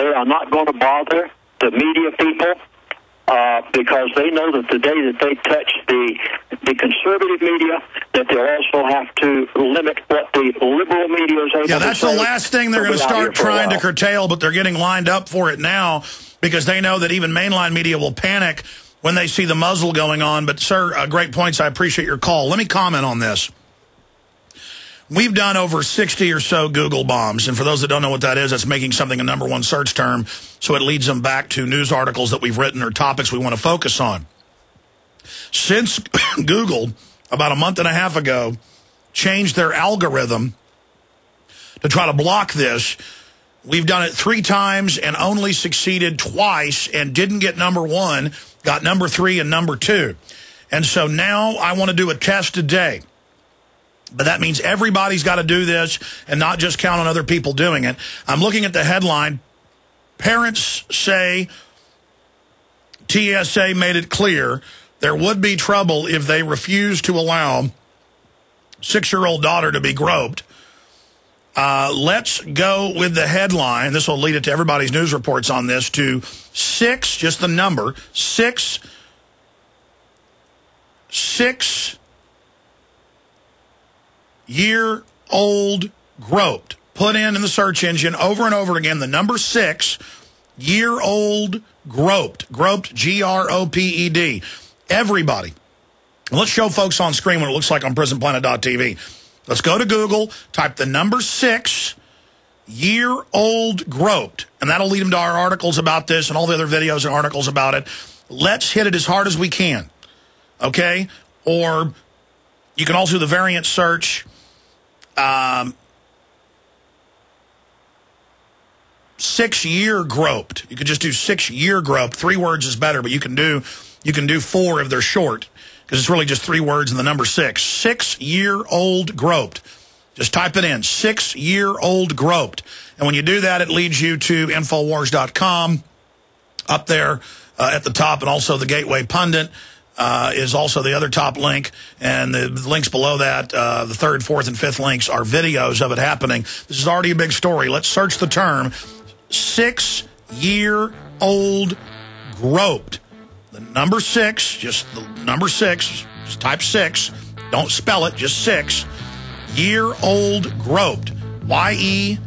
they are not going to bother the media people because they know that the day that they touch the conservative media, that they'll also have to limit what the liberal media is able to say. Yeah, that's the last thing they're going to start trying to curtail, but they're getting lined up for it now because they know that even mainline media will panic when they see the muzzle going on. But, sir, great points. I appreciate your call. Let me comment on this. We've done over 60 or so Google bombs, and for those that don't know what that is, that's making something a #1 search term, so it leads them back to news articles that we've written or topics we want to focus on. Since Google, about a month and a half ago, changed their algorithm to try to block this, we've done it 3 times and only succeeded twice and didn't get #1, got #3 and #2. And so now I want to do a test today. But that means everybody's got to do this and not just count on other people doing it. I'm looking at the headline. Parents say TSA made it clear there would be trouble if they refused to allow 6-year-old daughter to be groped. Let's go with the headline. This will lead it to everybody's news reports on this, to 6, just the number, 6-year-old groped. Put in the search engine over and over again the number 6-year-old groped. Groped, G-R-O-P-E-D. Everybody. Let's show folks on screen what it looks like on prisonplanet.tv. Let's go to Google, type the number 6-year-old groped, and that'll lead them to our articles about this and all the other videos and articles about it. Let's hit it as hard as we can, okay? Or you can also do the variant search, 6-year groped. You could just do 6-year groped. 3 words is better, but you can do 4 if they're short, because it's really just 3 words and the number 6. 6-year-old groped. Just type it in, 6-year-old groped. And when you do that, it leads you to Infowars.com up there at the top, and also the Gateway Pundit is also the other top link. And the links below that, the 3rd, 4th, and 5th links are videos of it happening. This is already a big story. Let's search the term 6-year-old groped. The number 6, just the number 6, just type 6. Don't spell it, just 6-year-old groped. Y-E-A-R-O-L-D,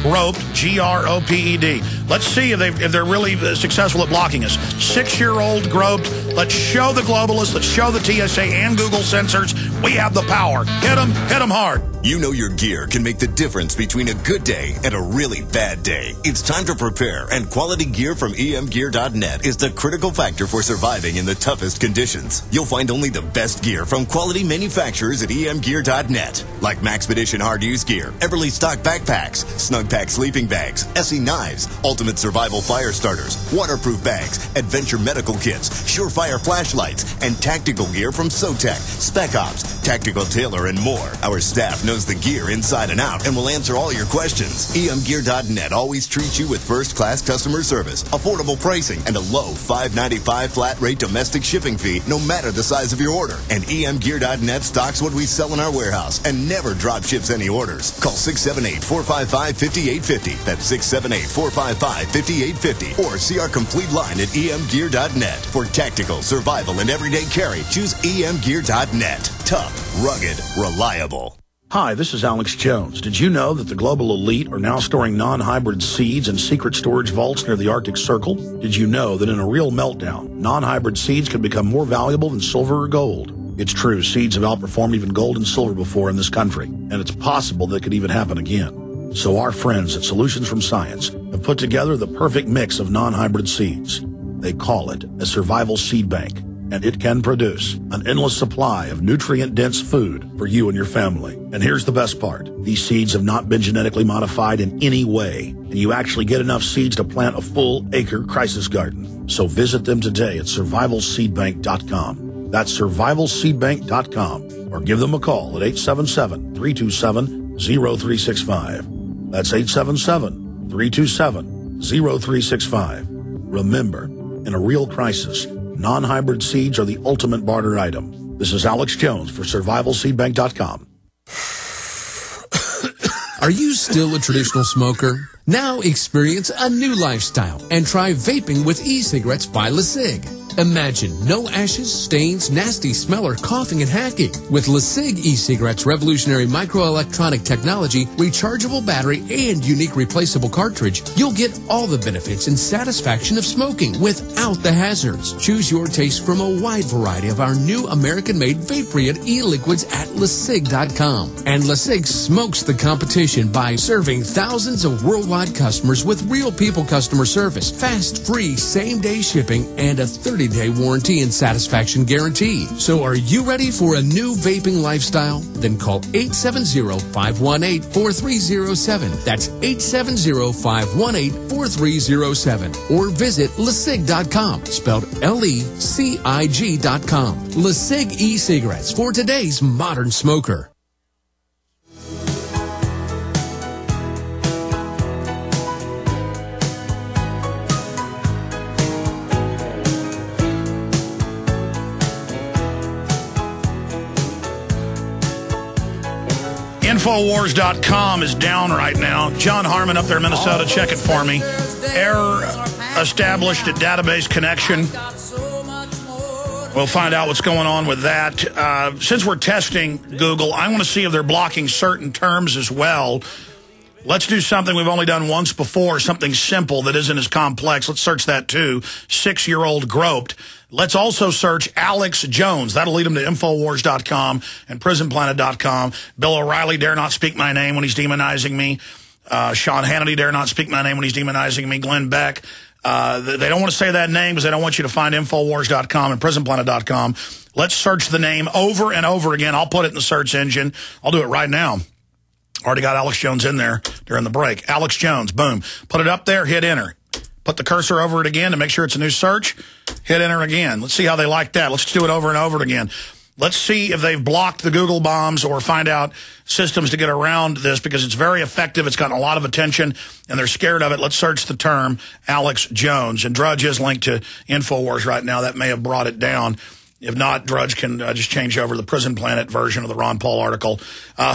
groped, G-R-O-P-E-D. Let's see if they're really successful at blocking us. 6-year-old groped. Let's show the globalists, let's show the TSA and Google censors we have the power. Hit them hard. You know your gear can make the difference between a good day and a really bad day. It's time to prepare, and quality gear from emgear.net is the critical factor for surviving in the toughest conditions. You'll find only the best gear from quality manufacturers at emgear.net, like Maxpedition hard use gear, Everly stock backpacks, Snug Pack sleeping bags, SE knives, Ultimate Survival fire starters, waterproof bags, adventure medical kits, Surefire flashlights, and tactical gear from SOTEC, Spec Ops, Tactical Tailor, and more. Our staff knows the gear inside and out and will answer all your questions. emgear.net always treats you with first-class customer service, affordable pricing, and a low $5.95 flat rate domestic shipping fee no matter the size of your order. And emgear.net stocks what we sell in our warehouse and never drop ships any orders. Call 678-455-5850. That's 678-455-5850. Or see our complete line at emgear.net. For tactical, survival, and everyday carry, choose emgear.net. Tough, rugged, reliable. Hi, this is Alex Jones. Did you know that the global elite are now storing non-hybrid seeds in secret storage vaults near the Arctic Circle? Did you know that in a real meltdown, non-hybrid seeds can become more valuable than silver or gold? It's true, seeds have outperformed even gold and silver before in this country, and it's possible that could even happen again. So our friends at Solutions from Science have put together the perfect mix of non-hybrid seeds. They call it a survival seed bank, and it can produce an endless supply of nutrient-dense food for you and your family. And here's the best part. These seeds have not been genetically modified in any way, and you actually get enough seeds to plant a full-acre crisis garden. So visit them today at survivalseedbank.com. That's survivalseedbank.com, or give them a call at 877-327-0365. That's 877-327-0365. Remember, in a real crisis, non-hybrid seeds are the ultimate barter item. This is Alex Jones for survivalseedbank.com. Are you still a traditional smoker? Now experience a new lifestyle and try vaping with e-cigarettes by LeSig. Imagine no ashes, stains, nasty smell, or coughing and hacking. With LeSig e-cigarettes' revolutionary microelectronic technology, rechargeable battery, and unique replaceable cartridge, you'll get all the benefits and satisfaction of smoking without the hazards. Choose your taste from a wide variety of our new American-made vape-free e-liquids at LeSig.com. And LeSig smokes the competition by serving thousands of worldwide customers with real people customer service, fast, free, same-day shipping, and a 30-day warranty and satisfaction guarantee. So are you ready for a new vaping lifestyle? Then call 870-518-4307. That's 870-518-4307. Or visit LeSig.com, spelled LECIG.com. LeSig e-cigarettes for today's modern smoker. Infowars.com is down right now. John Harmon up there in Minnesota, check it for me. Error established at database connection. We'll find out what's going on with that. Since we're testing Google, I want to see if they're blocking certain terms as well. Let's do something we've only done once before, something simple that isn't as complex. Let's search that too. 6-year-old groped. Let's also search Alex Jones. That'll lead them to Infowars.com and PrisonPlanet.com. Bill O'Reilly dare not speak my name when he's demonizing me. Sean Hannity dare not speak my name when he's demonizing me. Glenn Beck. They don't want to say that name because they don't want you to find Infowars.com and PrisonPlanet.com. Let's search the name over and over again. I'll put it in the search engine. I'll do it right now. Already got Alex Jones in there during the break. Alex Jones, boom. Put it up there, hit enter. Put the cursor over it again to make sure it's a new search. Hit enter again. Let's see how they like that. Let's do it over and over again. Let's see if they've blocked the Google bombs or find out systems to get around this because it's very effective. It's gotten a lot of attention, and they're scared of it. Let's search the term Alex Jones. And Drudge is linked to Infowars right now. That may have brought it down. If not, Drudge can just change over the Prison Planet version of the Ron Paul article.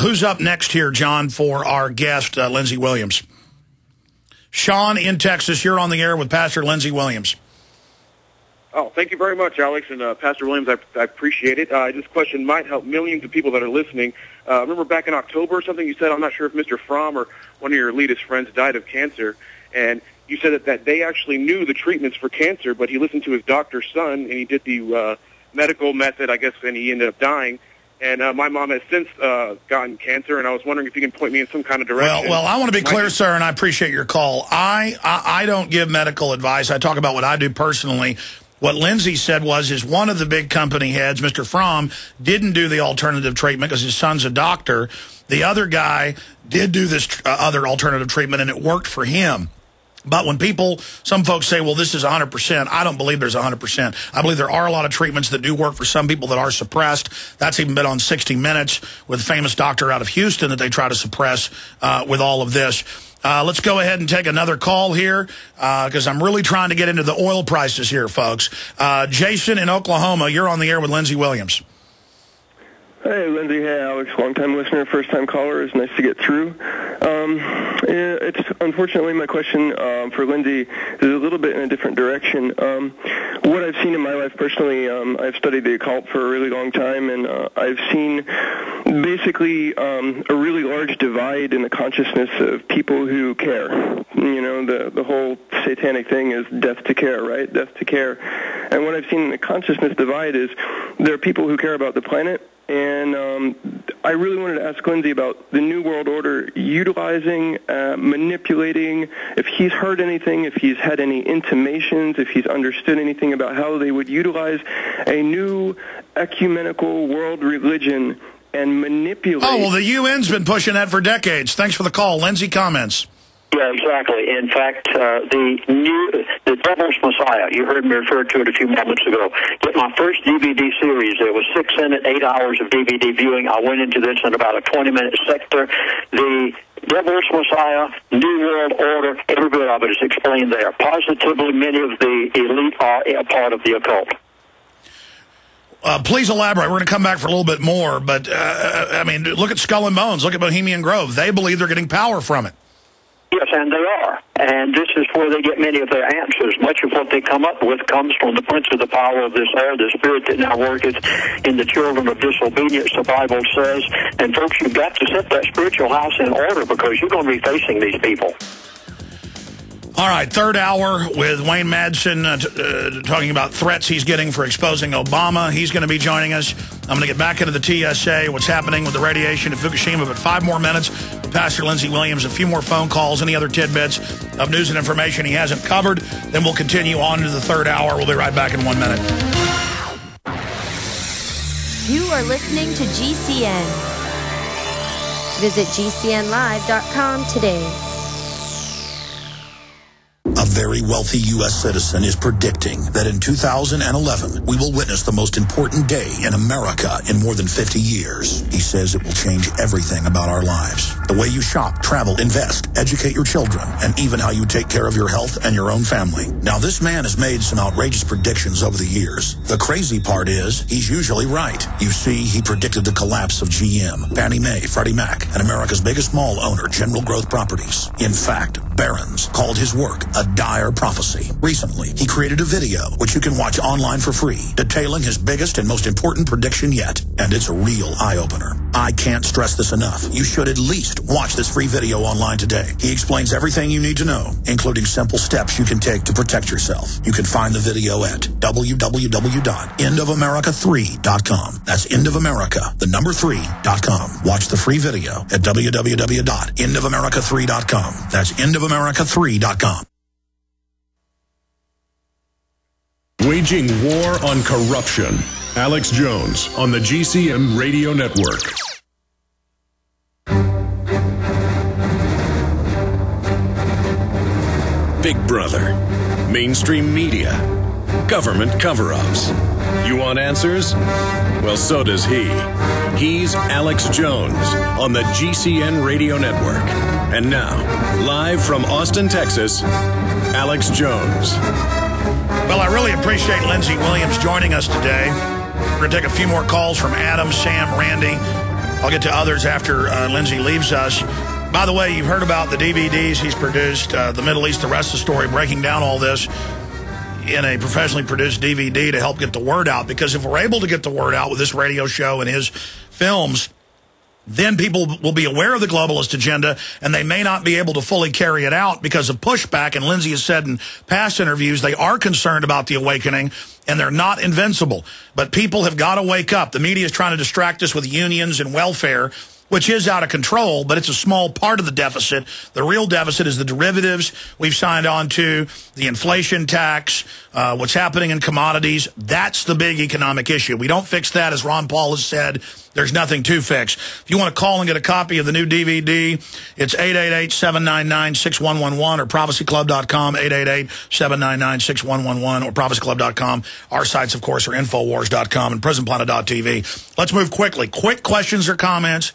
Who's up next here, John, for our guest, Lindsey Williams? Sean in Texas, you're on the air with Pastor Lindsey Williams. Oh, thank you very much, Alex. And Pastor Williams, I appreciate it. This question might help millions of people that are listening. Remember back in October or something you said, I'm not sure if Mr. Fromm or one of your elitist friends died of cancer, and you said that they actually knew the treatments for cancer, but he listened to his doctor's son, and he did the medical method, I guess, and he ended up dying. And my mom has since gotten cancer, and I was wondering if you can point me in some kind of direction. Well, I want to be clear, sir, and I appreciate your call. I don't give medical advice. I talk about what I do personally. What Lindsey said is one of the big company heads, Mr. Fromm, didn't do the alternative treatment because his son's a doctor. The other guy did do this other alternative treatment, and it worked for him. But when some folks say, well, this is 100%, I don't believe there's 100%. I believe there are a lot of treatments that do work for some people that are suppressed. That's even been on 60 Minutes with a famous doctor out of Houston that they try to suppress with all of this. Let's go ahead and take another call here because I'm really trying to get into the oil prices here, folks. Jason in Oklahoma, you're on the air with Lindsey Williams. Hey, Lindsey. Hey, Alex. Long-time listener, first-time caller. It's nice to get through. It's unfortunately my question for Lindsey is a little bit in a different direction. What I've seen in my life personally, I've studied the occult for a really long time, and I've seen basically a really large divide in the consciousness of people who care. You know, the whole satanic thing is death to care, right? Death to care. And what I've seen in the consciousness divide is there are people who care about the planet. And I really wanted to ask Lindsey about the New World Order utilizing, manipulating, if he's heard anything, if he's had any intimations, if he's understood anything about how they would utilize a new ecumenical world religion and manipulate. Oh, well, the UN's been pushing that for decades. Thanks for the call. Lindsey, comments. Yeah, exactly. In fact, the Devil's Messiah, you heard me refer to it a few moments ago. Get my first DVD series. There was 6 in it, 8 hours of DVD viewing. I went into this in about a 20-minute sector. The Devil's Messiah, New World Order, every bit of it is explained there. Positively, many of the elite are a part of the occult. Please elaborate. We're going to come back for a little bit more, but, I mean, look at Skull and Bones. Look at Bohemian Grove. They believe they're getting power from it. Yes, and they are. And this is where they get many of their answers. Much of what they come up with comes from the prince of the power of this air, the spirit that now worketh in the children of disobedience, the Bible says. And, folks, you've got to set that spiritual house in order because you're going to be facing these people. All right, third hour with Wayne Madsen talking about threats he's getting for exposing Obama. He's going to be joining us. I'm going to get back into the TSA, what's happening with the radiation at Fukushima, but 5 more minutes. Pastor Lindsey Williams, a few more phone calls, any other tidbits of news and information he hasn't covered. Then we'll continue on to the third hour. We'll be right back in 1 minute. You are listening to GCN. Visit GCNlive.com today. A very wealthy U.S. citizen is predicting that in 2011, we will witness the most important day in America in more than 50 years. He says it will change everything about our lives. The way you shop, travel, invest, educate your children, and even how you take care of your health and your own family. Now, this man has made some outrageous predictions over the years. The crazy part is, he's usually right. You see, he predicted the collapse of GM, Fannie Mae, Freddie Mac, and America's biggest mall owner, General Growth Properties. In fact, Barron's called his work a dire prophecy. Recently, he created a video, which you can watch online for free, detailing his biggest and most important prediction yet. And it's a real eye-opener. I can't stress this enough. You should at least watch this free video online today. He explains everything you need to know, including simple steps you can take to protect yourself. You can find the video at www.endofamerica3.com. That's endofamerica, the number 3.com. Watch the free video at www.endofamerica3.com. That's endofamerica3.com. Waging war on corruption. Alex Jones on the GCN Radio Network. Big Brother, mainstream media, government cover-ups. You want answers? Well, so does he. He's Alex Jones on the GCN Radio Network. And now, live from Austin, Texas, Alex Jones. Well, I really appreciate Lindsey Williams joining us today. We're going to take a few more calls from Adam, Sam, Randy. I'll get to others after Lindsey leaves us. By the way, you've heard about the DVDs he's produced, The Middle East, the rest of the story, breaking down all this in a professionally produced DVD to help get the word out. Because if we're able to get the word out with this radio show and his films, then people will be aware of the globalist agenda, and they may not be able to fully carry it out because of pushback. And Lindsey has said in past interviews they are concerned about the awakening, and they're not invincible. But people have got to wake up. The media is trying to distract us with unions and welfare, which is out of control, but it's a small part of the deficit. The real deficit is the derivatives we've signed on to, the inflation tax, what's happening in commodities. That's the big economic issue. We don't fix that, as Ron Paul has said. There's nothing to fix. If you want to call and get a copy of the new DVD, it's 888-799-6111 or prophecyclub.com, 888-799-6111 or prophecyclub.com. Our sites, of course, are infowars.com and prisonplanet.tv. Let's move quickly. Quick questions or comments.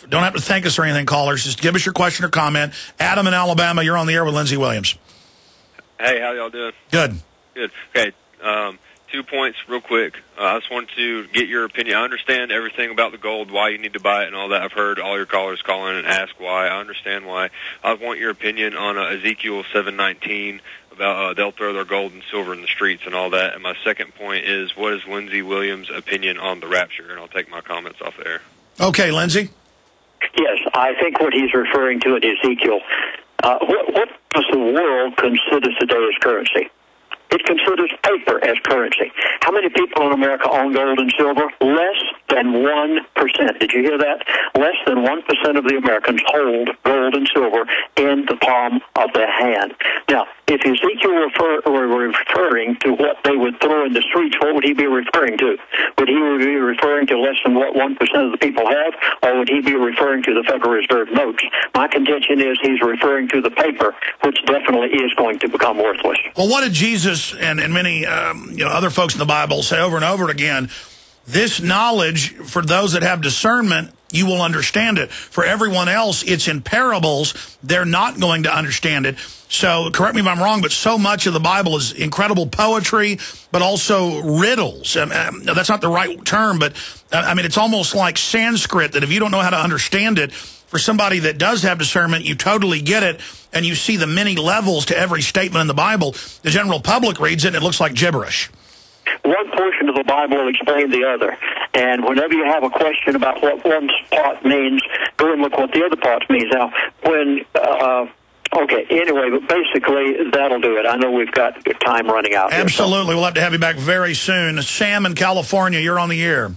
Don't have to thank us or anything, callers. Just give us your question or comment. Adam in Alabama, you're on the air with Lindsey Williams. Hey, how y'all doing? Good. Good. Okay. 2 points real quick. I just wanted to get your opinion. I understand everything about the gold, why you need to buy it and all that. I've heard all your callers call in and ask why. I understand why. I want your opinion on Ezekiel 7:19 about they'll throw their gold and silver in the streets and all that. And my second point is, what is Lindsey Williams' opinion on the rapture? And I'll take my comments off there. Okay, Lindsey. Yes, I think what he's referring to in Ezekiel, what does the world consider today as currency? It considers paper as currency. How many people in America own gold and silver? Less than 1%. Did you hear that? Less than 1% of the Americans hold gold and silver in the palm of their hand. Now, if Ezekiel were referring to what they would throw in the streets, what would he be referring to? Would he be referring to less than what 1% of the people have, or would he be referring to the Federal Reserve notes? My contention is he's referring to the paper, which definitely is going to become worthless. Well, what did Jesus and many other folks in the Bible say over and over again? This knowledge, for those that have discernment, you will understand it. For everyone else, it's in parables. They're not going to understand it. So correct me if I'm wrong, but so much of the Bible is incredible poetry, but also riddles. That's not the right term, but I mean, it's almost like Sanskrit, that if you don't know how to understand it, for somebody that does have discernment, you totally get it, and you see the many levels to every statement in the Bible. The general public reads it, and it looks like gibberish. One portion of the Bible will explain the other. And whenever you have a question about what one part means, go and look what the other part means. Now, when... okay, anyway, but basically, that'll do it. I know we've got time running out. Absolutely. We'll have to have you back very soon. Sam in California, you're on the air.